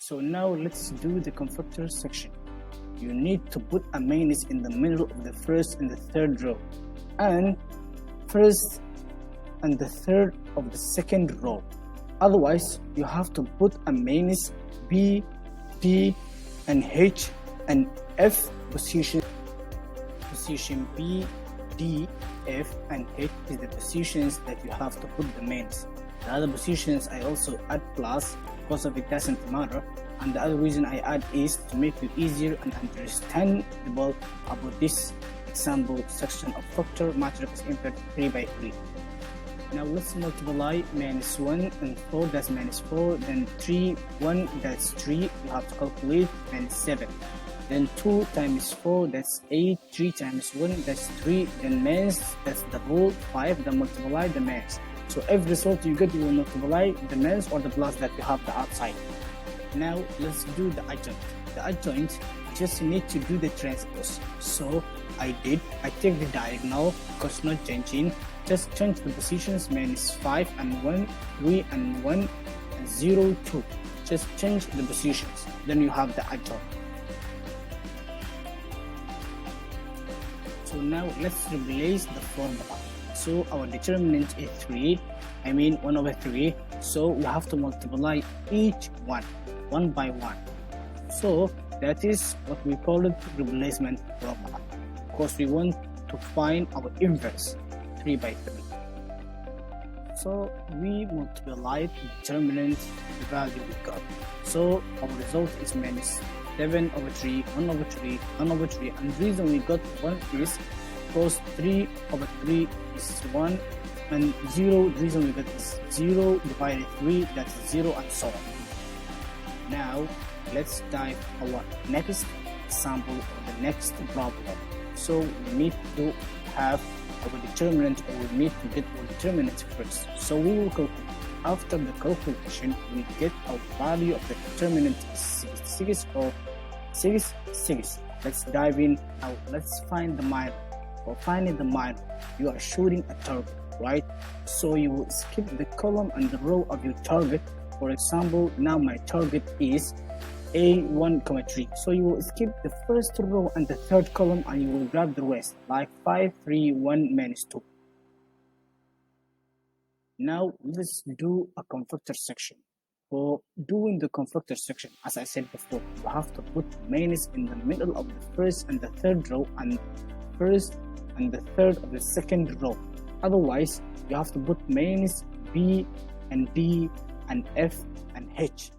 So now let's do the constructor section. You need to put a minus in the middle of the first and the third row, and first and the third of the second row. Otherwise, you have to put a minus B, D, and H and F position. Position B, D, F, and H is the positions that you have to put the minus. The other positions I also add plus because of it doesn't matter, and the other reason I add is to make it easier and understandable about this example section of factor matrix input 3 by 3. Now let's multiply minus 1 and 4, that's minus 4, then 3, 1, that's 3, you have to calculate, minus 7. Then 2 times 4, that's 8, 3 times 1, that's 3, then minus, that's the whole 5, then multiply the minus. So every result you get, you will multiply the minus or the plus that you have the outside. Now let's do the adjoint. The adjoint, just need to do the transpose. So I take the diagonal because not changing, just change the positions minus 5 and 1, 3 and 1, and 0, 2. Just change the positions, then you have the adjoint. So now let's replace the formula. So our determinant is 3, 1 over 3. So we have to multiply each one by one. So that is what we call it replacement formula, because we want to find our inverse 3 by 3. So we multiply the determinant, the value we got. So our result is minus 7 over 3, 1 over 3, 1 over 3, and the reason we got 1 is because 3 over 3 is 1, and 0, the reason we got is 0 divided 3, that's 0, and so on. Now let's dive our next example or the next problem. So we need to have our determinant, or we need to get our determinant first. So we will calculate. After the calculation, we get our value of the determinant is 66 or 66. Let's dive in. Now let's find the minor. For finding the minor, you are shooting a target, right? So you will skip the column and the row of your target. For example, now my target is A1, 3. So you will skip the first row and the third column, and you will grab the rest, like 5, 3, 1, minus 2. Now let's do a constructor section. For doing the constructor section, as I said before, you have to put minus in the middle of the first and the third row, and first and the third of the second row. Otherwise, you have to put minus B and D and F and H.